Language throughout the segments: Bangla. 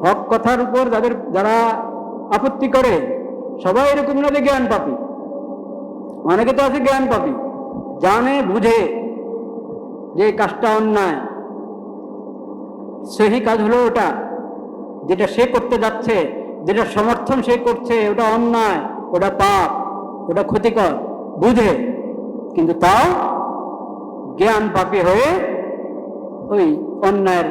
হক কথার উপর যারা আপত্তি করে সবাই এরকম না যে জ্ঞান পাপী। অনেকে তো আছে জ্ঞান পাপী, জানে বুঝে যে কাজটা অন্যায়, সেই কাজ হলো ওটা, যেটা সে করতে যাচ্ছে, যেটা সমর্থন সে করছে, ওটা অন্যায়, ওটা পাপ, ওটা ক্ষতিকর, বুঝে, কিন্তু তাও জ্ঞান পাপী হয়ে ওই অন্যায়ের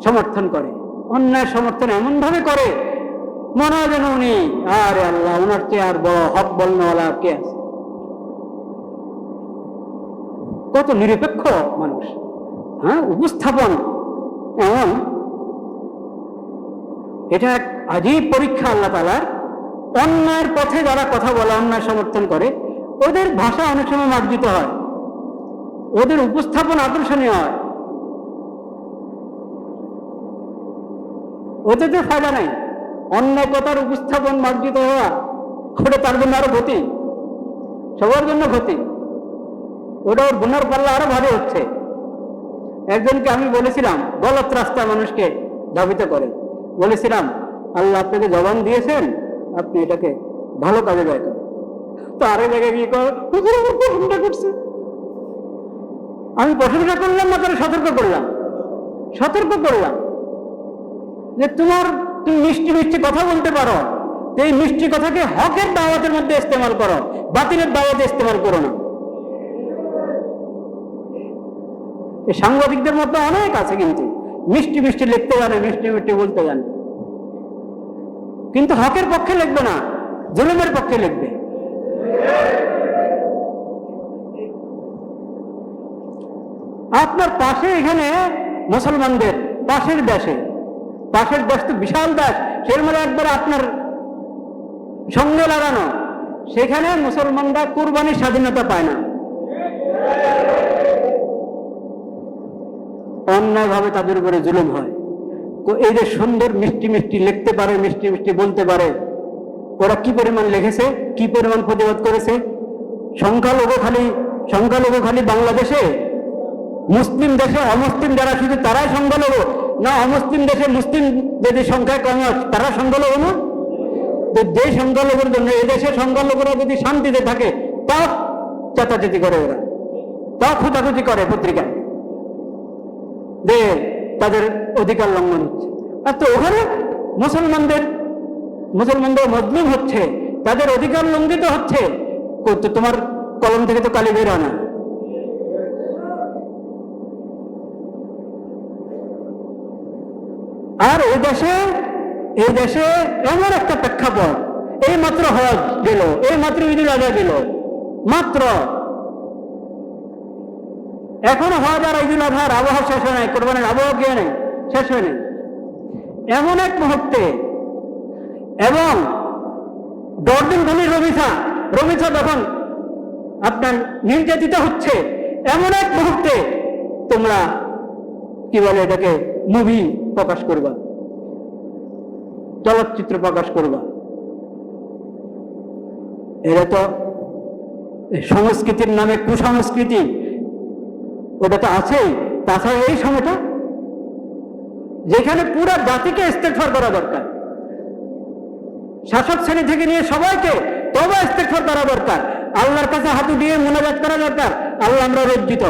সমর্থন করে। অন্যায়ের সমর্থন এমন ভাবে করে মনে হয় যেন উনি, আরে আল্লাহ, ওনার চেয়ে আর বড় হক বলনেওয়ালা কে আছে। কত নিরপেক্ষ মানুষ, হ্যাঁ, উপস্থাপন এমন। এটা এক আজীব পরীক্ষা আল্লাহ তাআলার। অন্যায়ের পথে যারা কথা বলে, অন্যায় সমর্থন করে, ওদের ভাষা অনেক সময় মার্জিত হয়, ওদের উপস্থাপন আকর্ষণীয় হয়, ওদের তো ফায়দা নাই। অন্যায় কথার উপস্থাপন মার্জিত হওয়া, ওটা তার জন্য আরো ক্ষতি, সবার জন্য ক্ষতি। ওটা ওর গুনার পাল্লা আরো ভারী হচ্ছে। একজনকে আমি বলেছিলাম, গলত রাস্তা মানুষকে ধাবিত করে, বলেছিলাম আল্লাহ আপনাকে জবান দিয়েছেন, আপনি এটাকে ভালো কাজে ব্যয় করেন। তো আরেক জায়গায় গিয়ে প্রশংসা করছে। আমি প্রশংসা করলাম না, তারা সতর্ক করলাম যে তুমি মিষ্টি মিষ্টি কথা বলতে পারো, এই মিষ্টি কথাকে হকের দাওয়াতের মধ্যে ইস্তেমাল করো, বাতিলের দাওয়াতে ইস্তেমাল করো না। এই সাংবাদিকদের মধ্যে অনেক আছে, কিন্তু মিষ্টি মিষ্টি লিখতে জানে, মিষ্টি মিষ্টি বলতে জানে, কিন্তু হকের পক্ষে লিখবে না, জুলুমের পক্ষে লিখবে। আপনার পাশে এখানে মুসলমানদের পাশের দেশ তো বিশাল দেশ, সের মধ্যে একবার আপনার সঙ্গে লাগানো, সেখানে মুসলমানরা কুরবানির স্বাধীনতা পায় না, অন্যায় ভাবে তাদের উপরে জুলুম হয়। এই যে সুন্দর মিষ্টি মিষ্টি লিখতে পারে, মিষ্টি মিষ্টি বলতে পারে, ওরা কি পরিমাণ লিখেছে, কি পরিমাণ প্রতিবাদ করেছে। সংখ্যালঘু খালি বাংলাদেশে, মুসলিম দেশে অমুসলিম যারা শুধু তারাই সংখ্যালঘু না, অমুসলিম দেশে মুসলিম যদি সংখ্যায় কম হয় তারা সংখ্যালঘু না। তো যে সংখ্যালঘুর জন্য এদেশে সংখ্যালঘুরা যদি শান্তিতে থাকে, তাও চেঁচাচেঁচি করে, ওরা তাও খুঁচাখুচি করে পত্রিকায় যে তাদের অধিকার লঙ্ঘন হচ্ছে। আর তো ওখানে মুসলমানদের মজলুম হচ্ছে, তাদের অধিকার লঙ্ঘিত হচ্ছে, তোমার কলম থেকে তো কালি বের হয় না। আর এই দেশে এমন একটা প্রেক্ষাপট, এই মাত্র হজ গেল, এই মাত্র ঈদুল আজহা গেল, মাত্র এখনো হজ আর ঈদুল আজহার আবহাওয়া শেষ হয় নাই, কোরবানির আবহাওয়া গিয়ে নেই, শেষ হয় নাই। এমন এক মুহূর্তে, এবং 10 দিন ধরে রমিছা যখন আপনার নির্যাতিত হচ্ছে, এমন এক মুহূর্তে তোমরা কি বলে এটাকে, মুভি প্রকাশ করবা, চলচ্চিত্র প্রকাশ করবা। এটা তো সংস্কৃতির নামে কুসংস্কৃতি, ওটা তো আছেই। তাছাড়া এই সময়টা যেখানে পুরো জাতিকে ইস্তেগফার করা দরকার, শাসক শ্রেণী থেকে নিয়ে সবাইকে তওবা ইস্তেগফার করা দরকার, আল্লাহর কাছে হাত দিয়ে মুনাজাত করা দরকার। আল্লাহ, আমরা লজ্জিত,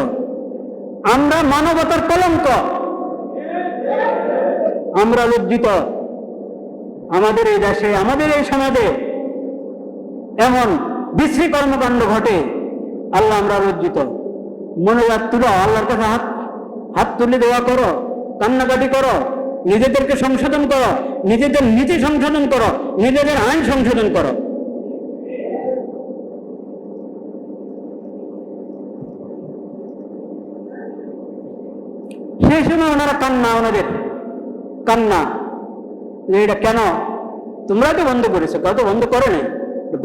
আমরা মানবতার কলঙ্ক, আমরা লজ্জিত, আমাদের এই দেশে, আমাদের এই সমাজে এমন বিশ্রী কর্মকাণ্ড ঘটে। আল্লাহ, আমরা লজ্জিত। মুনাজাত তুলো, আল্লাহর কাছে হাত তুলে দেওয়া করো, কান্নাকাটি করো, নিজেদেরকে সংশোধন করো, নিজেদের নীতি সংশোধন করো, নিজেদের আইন সংশোধন করো। সেই সময় ওনারা ওনাদের কান্না, এটা কেন তোমরা তো বন্ধ করেছো, কেউ তো বন্ধ করে নাই,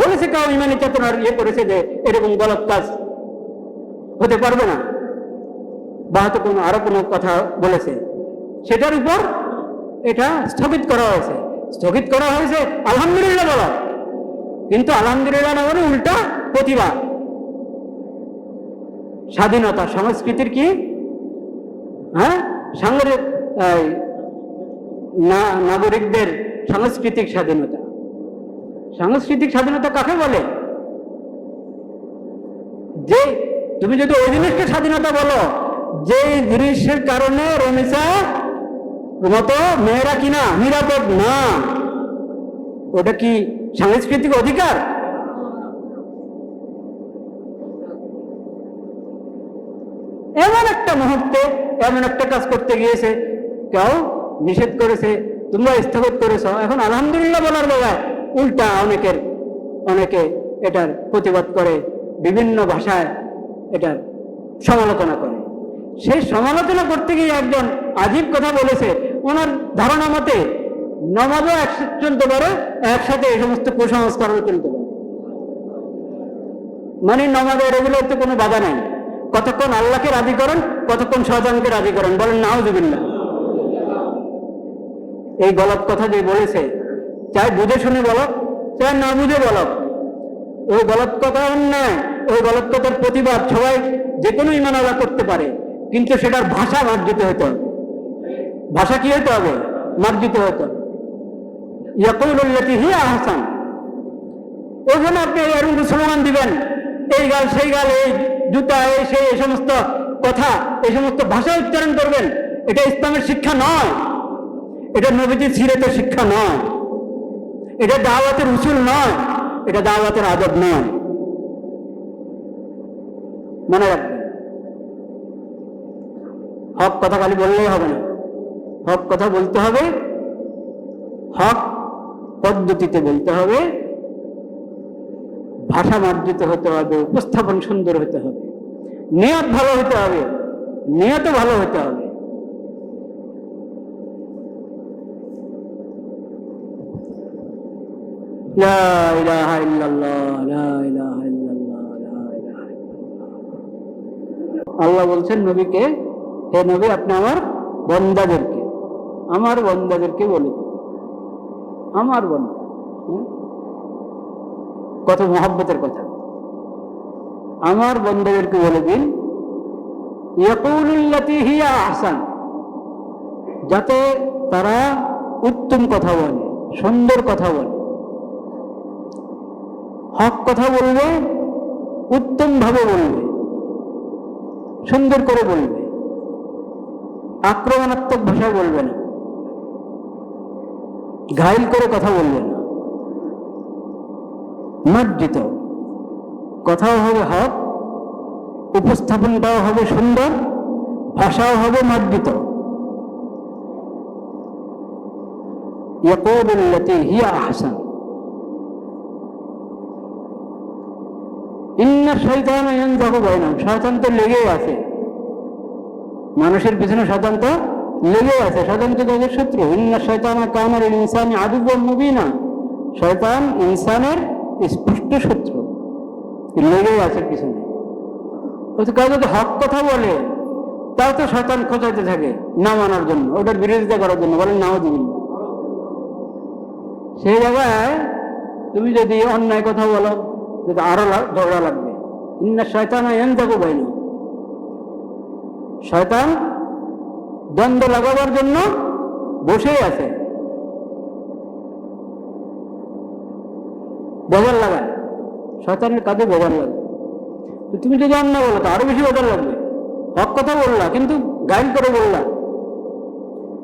বলেছে কেউ ইমানি চেতনার করেছে যে এরকম গলত কাজ হতে পারবে না, বা হয়তো আরো কোনো কথা বলেছে, সেটার উপর এটা স্থগিত করা হয়েছে। আলহামদুলিল্লাহ বলো, কিন্তু আলহামদুলিল্লাহ না বলে উল্টা প্রতিবাদ। স্বাধীনতা সংস্কৃতির কি, হ্যাঁ, নাগরিকদের সাংস্কৃতিক স্বাধীনতা। সাংস্কৃতিক স্বাধীনতা কাকে বলে? যে তুমি যদি ওই জিনিসকে স্বাধীনতা বলো যে জিনিসের কারণে রমেশা মতো মেয়েরা কিনা নিরাপদ না, ওটা কি সাংস্কৃতিক অধিকার? এমন একটা মুহূর্তে এমন একটা কাজ করতে গিয়েছে, কেউ নিষেধ করেছে, তোমরা স্থগিত করেছ, এখন আলহামদুলিল্লাহ বলার বেলায় উল্টা অনেকে এটার প্রতিবাদ করে, বিভিন্ন ভাষায় এটার সমালোচনা করে। সেই সমালোচনা করতে গিয়ে একজন আজীব কথা বলেছে, ওনার ধারণা মতে নমাজও একসাথে চলতে পারে, একসাথে এই সমস্ত কুসংস্কারও চলতে পারে। মানে নমাজের এগুলোতে কোনো বাধা নাই, কতক্ষণ আল্লাহকে রাজি করেন, কতক্ষণ শয়তানকে রাজি করেন, বলেন নাউজুবিল্লাহ। এই গলত কথা যে বলেছে, চাই বুঝে শুনে বলো, চাই না বুঝে বলো, ওই গলত কথা অন্যায়, ওই গলত কথার প্রতিবাদ সবাই যে কোনো ইমানওয়ালা করতে পারে, কিন্তু সেটার ভাষা মার্জিত হতে হবে। ভাষা কি হতে হবে? মার্জিত হতে হবে। ইয়াকুলুল্লাতী হিয়া আহসান। ওখানে আপনি এরকম স্লোগান দিবেন, এই গাল সেই গাল, এই জুতা, এই সেই, এই সমস্ত কথা, এই সমস্ত ভাষা উচ্চারণ করবেন, এটা ইসলামের শিক্ষা নয়, এটা নবীজির সিরাতের শিক্ষা নয়, এটা দাওয়াতের উসুল নয়, এটা দাওয়াতের আদব নয়। মনে রাখবেন, হক কথা খালি বললেই হবে না, হক কথা বলতে হবে, হক পদ্ধতিতে বলতে হবে, ভাষা মার্জিত হতে হবে, উপস্থাপন সুন্দর হতে হবে, নিয়ত ভালো হতে হবে, নিয়ত ভালো হতে হবে। লা ইলাহা ইল্লাল্লাহ, লা ইলাহা ইল্লাল্লাহ, লা ইলাহা ইল্লাল্লাহ। আল্লাহ বলছেন নবীকে, হে নবী আপনি আমার বন্দাদেরকে বলে, আমার বন্দা, কত মহব্বতের কথা, আমার বন্দাদেরকে বলে দিন, ইয়াকুলুল্লাতী হিয়া আহসান, যাতে তারা উত্তম কথা বলে, সুন্দর কথা বলে, হক কথা বলবে, উত্তম ভাবে বলবে, সুন্দর করে বলবে, আক্রমণাত্মক ভাষা বলবে না, ঘাইল করে কথা বলবে না, মার্জিত কথাও হবে হক, উপস্থাপনটাও হবে সুন্দর, ভাষাও হবে মার্জিত। ইয়াকুলুল্লাতী হিয়া আহসান। ইন্না শাইতানা ইয়ানজাগু বাইনাহুম, শয়তান তো লেগেই আছে, মানুষের পিছনে শয়তান তো লেগেই আছে, শয়তান তো তাদের শত্রু। ইন্না শাইতানা কানা লিল ইনসানি আদুওয়াম মুবিনা, শয়তান ইনসানের স্পষ্ট শত্রু, লেগেই আছে পিছনে। কেউ যদি হক কথা বলে তাও তো শয়তান খোঁচাইতে থাকে না মানার জন্য, ওটার বিরোধিতা করার জন্য, বলেন নাউযুবিল্লাহ। সেই জায়গায় তুমি যদি অন্যায় কথা বলো, যদি আরো ঝগড়া লাগবে। ইন্না শাইতানা ইয়ানজাগু বাইনাহুম, শয়তান দ্বন্দ্ব লাগাবার জন্য বসেই আছে, বদল লাগায়, শয়তানের কাজে বদল লাগে। তুমি যদি অন্যায় বলো তো আরো বেশি বদল লাগবে। হক কথা বললা কিন্তু গাইড করে বললা,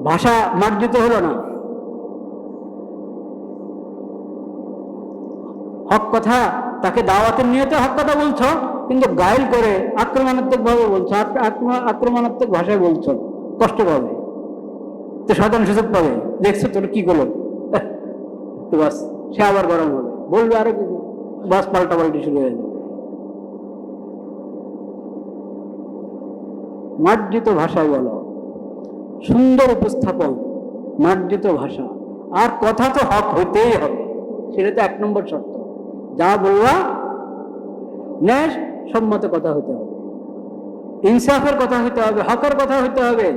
ভাষা মার্জিত হলো না। হক কথা, তাকে দাওয়াতের নিয়তে হক কথা বলছো, কিন্তু গাইল করে আক্রমণাত্মক ভাবে বলছো, আক্রমণাত্মক ভাষায় বলছো, কষ্ট পাবে, তো শয়তান সুযোগ পাবে, দেখছো তোর কি করলো, তো বাস সে আবার গরম হবে, বলবে আরো কিছু, বাস পাল্টাপাল্টি শুরু হয়ে যাবে। মার্জিত ভাষায় বলো, সুন্দর উপস্থাপন, মার্জিত ভাষা, আর কথা তো হক হইতেই হবে, সেটা তো 1 নম্বর শর্ত। যা বলবা ন্যায় সম্মত কথা হতে হবে, ইনসাফের কথা হতে হবে, হকের কথা হতে হবে,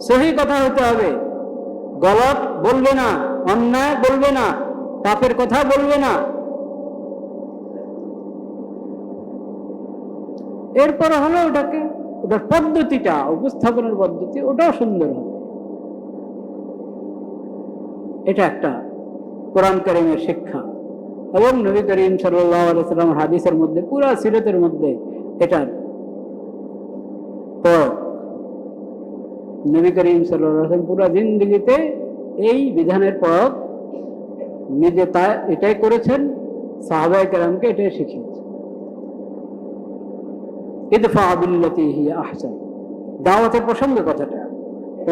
সহি কথা হতে হবে, গলত বলবে না, অন্যায় বলবে না, পাপের কথা বলবে না। এরপরে হলো ওটাকে, ওটার পদ্ধতিটা, উপস্থাপনের পদ্ধতি, ওটাও সুন্দর হবে। এটা একটা কোরআন কারীমের শিক্ষা, এবং নবী করিম সাল্লাল্লাহু আলাইহি ওয়াসাল্লাম হাদিসের মধ্যে, পুরা সিরাতের মধ্যে এটার প্রয়োগ। নবী করিম সাল্লাল্লাহু আলাইহি ওয়াসাল্লাম পুরা জিন্দেগিতে এই বিধানের প্রয়োগ নিজে এটাই করেছেন, সাহাবায়ে কেরামকে এটাই শিখিয়েছেন। ইদফা বিল্লাতী হিয়া আহসান, দাওয়াতের প্রসঙ্গে কথাটা।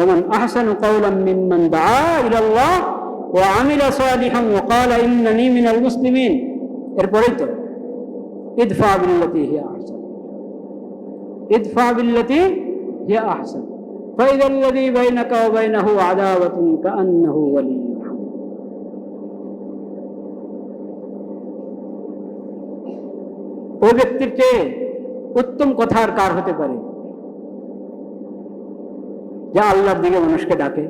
ওমান আহসানু কাওলাম মিম্মান দাআ ইলাল্লাহ ওয়া আমিলা সালিহান ওয়া ক্বালা ইন্নানী মিনাল মুসলিমিন। এরপরেই তো ইদফা বিল্লাতী হিয়া আহসান, ইদফা বিল্লাতী হিয়া আহসান ফাইযা আল্লাযী বাইনাকা ওয়া বাইনাহু আদাওয়াতুন কাআন্নাহু ওয়ালিয়্যুন হামীম। ওই ব্যক্তির চেয়ে উত্তম কথা আর কার হতে পারে, যা আল্লাহর দিকে মানুষকে ডাকে,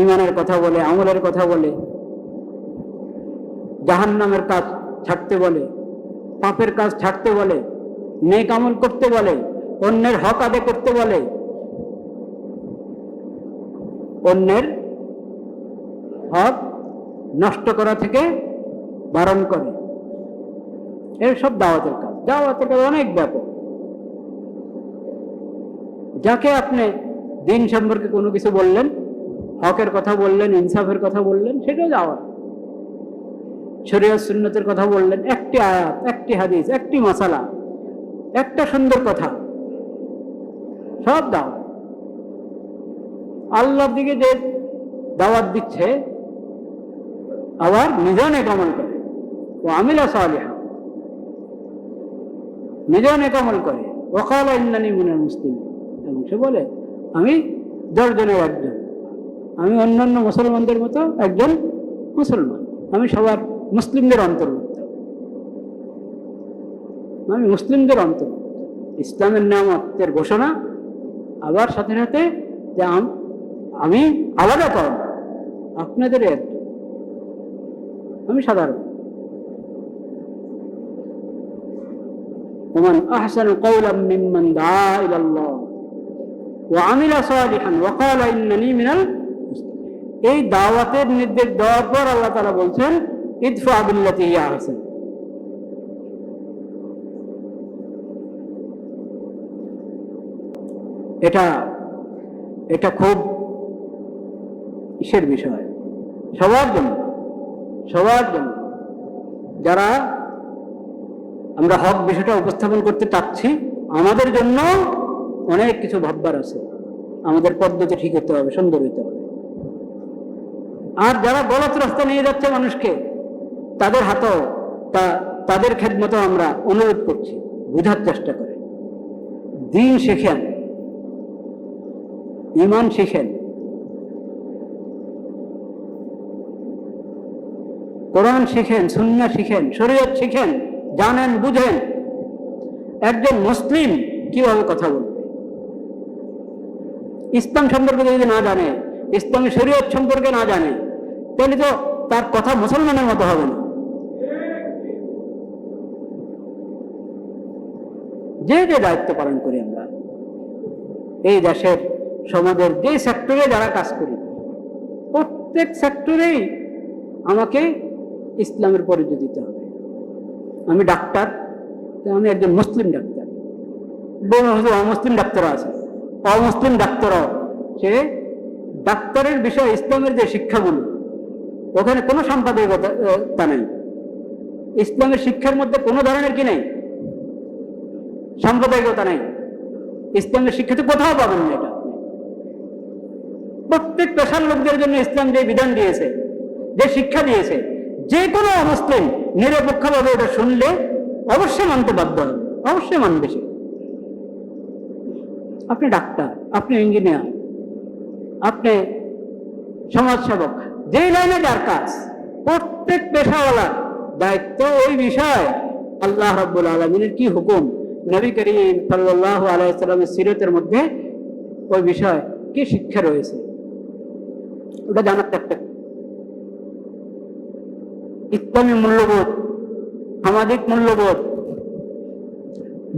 ঈমানের কথা বলে, আমলের কথা বলে, জাহান্নামের কাজ ছাড়তে বলে, পাপের কাজ ছাড়তে বলে, নেক আমল করতে বলে, অন্যের হক আদায় করতে বলে, অন্যের হক নষ্ট করা থেকে বারণ করে। এর সব দাওয়াতের কাজ। দাওয়াতের কাজ অনেক ব্যাপক। যাকে আপনি দিন সম্পর্কে কোনো কিছু বললেন, হকের কথা বললেন, ইনসাফের কথা বললেন, সেটাও দাওয়াত। শরীয়ত সুন্নতের কথা বললেন, একটি আয়াত, একটি হাদিস, একটি মাসালা, একটা সুন্দর কথা, সব দাওয়াত। আল্লাহর দিকে যে দাওয়াত দিচ্ছে, আবার নিজেও নেক আমল করে, ও আমিলা সালিহা, নিজেও নেক আমল করে, ওয়া ক্বালা ইন্নানী মিনাল মুসলিমিন, এবং সে বলে আমি 10 জনের একজন, আমি অন্যান্য মুসলমানদের মতো একজন মুসলমান, আমি সবার মুসলিমদের অন্তর্ভুক্ত, আমি মুসলিমদের অন্তর্ভুক্ত। ইসলামের নিয়ামতের ঘোষণা, আবার সাথে সাথে যে আমি আলাদা কম, আপনাদের একজন, আমি সাধারণ। ওমান আহসানু কাওলাম মিম্মান দাআ ইলাল্লাহ ওয়া আমিলা সালিহান ওয়া ক্বালা ইন্নানী মিনাল মুসলিমিন। এই দাওয়াতের নির্দেশ দেওয়ার পর আল্লাহ তাআলা বলছেন ইদফা বিল্লাতী হিয়া আহসান। এটা খুব ইসের বিষয় সবার জন্য, সবার জন্য। যারা আমরা হক বিষয়টা উপস্থাপন করতে চাচ্ছি, আমাদের জন্য অনেক কিছু ভাববার আছে, আমাদের পদ্ধতি ঠিক হতে হবে, সুন্দর হতে হবে। আর যারা গলত রাস্তা নিয়ে যাচ্ছে মানুষকে, তাদের হাতেও তাদের খেদমতেও আমরা অনুরোধ করছি, বুঝার চেষ্টা করে, দ্বীন শিখেন, ঈমান শিখেন, কোরআন শিখেন, সুন্নাহ শিখেন, শরীয়ত শিখেন, জানেন, বুঝেন। একজন মুসলিম কিভাবে কথা বলবে, ইসলাম সম্পর্কে যদি না জানে, ইসলামী শরীয়ত সম্পর্কে না জানে, তাহলে তো তার কথা মুসলমানের মতো হবে না। যে যে দায়িত্ব পালন করি আমরা এই দেশের, সমাজের যে সেক্টরে যারা কাজ করি, প্রত্যেক সেক্টরেই আমাকে ইসলামের পরিচয় দিতে হবে। আমি ডাক্তার, আমি একজন মুসলিম ডাক্তার, অমুসলিম ডাক্তারও আছে, অমুসলিম ডাক্তারও, সে ডাক্তারের বিষয় ইসলামের যে শিক্ষাগুলো, ওখানে কোনো সাম্প্রদায়িকতা নেই। ইসলামের শিক্ষার মধ্যে কোনো ধরনের কি নেই, সাম্প্রদায়িকতা নেই। ইসলামের শিক্ষাতে কোথাও পাবেন না এটা। প্রত্যেক পেশার লোকদের জন্য ইসলাম যে বিধান দিয়েছে, যে শিক্ষা দিয়েছে, যে কোনো অমুসলিম নিরপেক্ষভাবে এটা শুনলে অবশ্যই মানতে বাধ্য হবে, অবশ্যই মানবে সে। আপনি ডাক্তার, আপনি ইঞ্জিনিয়ার, আপনি সমাজসেবক, যেই লাইনে যার কাজ, প্রত্যেক পেশাওয়ালার দায়িত্ব ওই বিষয় আল্লাহ রাব্বুল আলামিনের কি হুকুম, নবী করিম সাল্লাল্লাহু আলাইহি ওয়াসাল্লামের সিরাতের মধ্যে ওই বিষয় কি শিক্ষা রয়েছে, ওটা জানার একটা। ইসলামী মূল্যবোধ, সামাজিক মূল্যবোধ,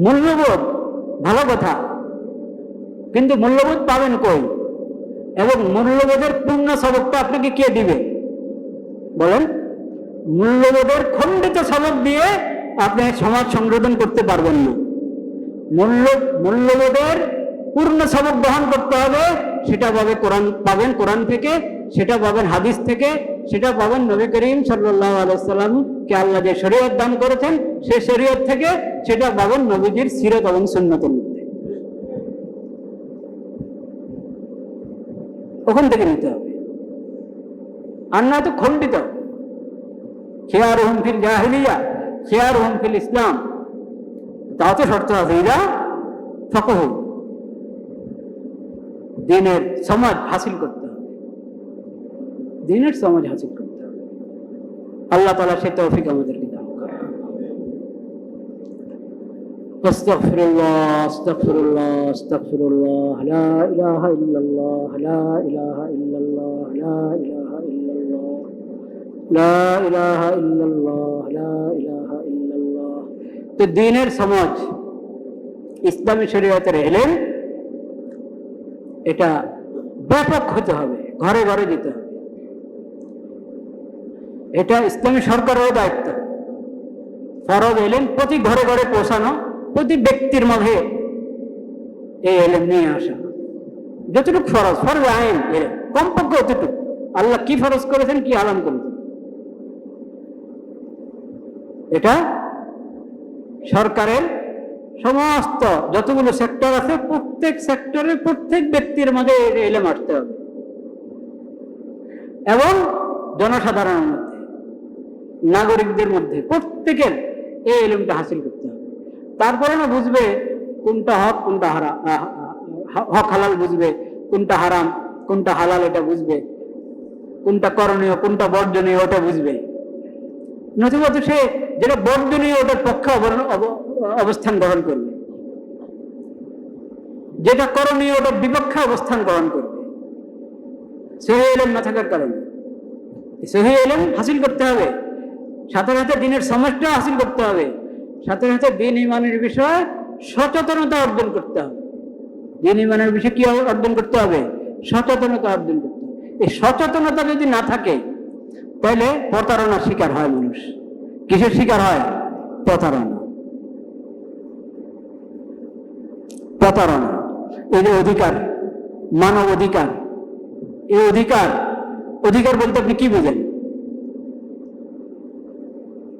মূল্যবোধ ভালো কথা, কিন্তু মূল্যবোধ পাবেন কই? এবং মূল্যবোধের পূর্ণ সবকটা আপনাকে কে দিবে বলেন? মূল্যবোধের খণ্ডিত সবক দিয়ে আপনি সমাজ সংশোধন করতে পারবেন না। মূল্যবোধের পূর্ণ সবক গ্রহণ করতে হবে, সেটা পাবেন কোরআন থেকে, সেটা পাবেন হাদিস থেকে, সেটা পাবেন নবী করিম সাল্লাল্লাহু আলাইহি সাল্লাম কে আল্লাহ যে শরীয়ত দান করেছেন সেই শরীয়ত থেকে, সেটা পাবেন নবীজির সিরাত এবং সুন্নতের মধ্যে। ওখান থেকে নিতে হবে, আর না তো খণ্ডিত। খিয়ারুহুম ফিল জাহিলিয়া খিয়ারুহুম ফিল ইসলাম, তাও তো শর্ত আছে। ইরা ফাকাহু, দ্বীনের সমাজ হাসিল করতে হবে, দ্বীনের সমাজ হাসিল করতে হবে। আল্লাহ তাআলা সেই তৌফিক আমাদেরকে দান করেন। আস্তাগফিরুল্লাহ আস্তাগফিরুল্লাহ আস্তাগফিরুল্লাহ, লা ইলাহা ইল্লাল্লাহ লা ইলাহা ইল্লাল্লাহ লা ইলাহা ইল্লাল্লাহ লা ইলাহা ইল্লাল্লাহ লা ইলাহা ইল্লাল্লাহ। তো দ্বীনের সমাজ, ইসলামী শরীয়তের এলেম, এটা ব্যাপক হতে হবে, ঘরে ঘরে দিতে হবে। এটা ইসলামী সরকারের দায়িত্ব। ফরজ এলেম প্রতি ঘরে ঘরে পৌঁছানো, প্রতি ব্যক্তির মাঝে এই এলেম নিয়ে আসা। যতটুকু ফরজ, ফরজ আইন এলেম কমপক্ষে অতটুকু। আল্লাহ কি ফরজ করেছেন, কি হারাম করেছেন, এটা সরকারের সমস্ত যতগুলো সেক্টর আছে, প্রত্যেক সেক্টরে প্রত্যেক ব্যক্তির মাঝে এলেম আসতে হবে, এবং জনসাধারণের মধ্যে, নাগরিকদের মধ্যে প্রত্যেকের এই এলেমটা হাসিল করতে হবে। তারপরে না বুঝবে কোনটা হক কোনটা হারাম, হক হালাল বুঝবে, কোনটা হারাম কোনটা হালাল এটা বুঝবে, কোনটা করণীয় কোনটা বর্জনীয় ওটা বুঝবে। নতুবা তো সে যেটা বর্জনীয় ওটার পক্ষে অবস্থান গ্রহণ করবে, যেটা করণীয় ওটার বিপক্ষে অবস্থান গ্রহণ করবে। সহিহ ইলম না থাকার কারণে সহিহ ইলম হাসিল করতে হবে, সাথে সাথে দ্বীনের সমাজটা হাসিল করতে হবে, সাথে সাথে দ্বীন ঈমানের বিষয়ে সচেতনতা অর্জন করতে হবে। দ্বীন ঈমানের বিষয়ে কি অর্জন করতে হবে? সচেতনতা অর্জন করতে হবে। এই সচেতনতা যদি না থাকে তাহলে প্রতারণার শিকার হয় মানুষ। কিসের শিকার হয়? প্রতারণা। প্রতারণা। এই যে অধিকার, মানব অধিকার, এই অধিকার, অধিকার বলতে আপনি কি বুঝেন?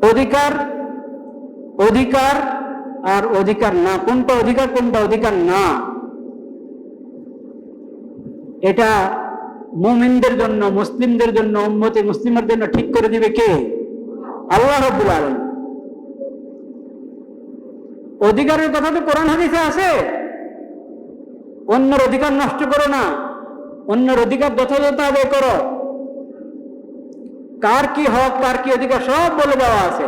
অধিকার, অধিকার আর অধিকার না, কোনটা অধিকার কোনটা অধিকার না, এটা মুমিনদের জন্য, মুসলিমদের জন্য, উম্মতে মুসলিমের জন্য ঠিক করে দিবে কে? আল্লাহ রাব্বুল আলামিন। অধিকারের কথা তো কোরআন হাদিসে আছে। অন্যের অধিকার নষ্ট করো না, অন্যের অধিকার যথাযথ আদায় করো। কার কি হক কার কি অধিকার সব বলে দেওয়া আছে।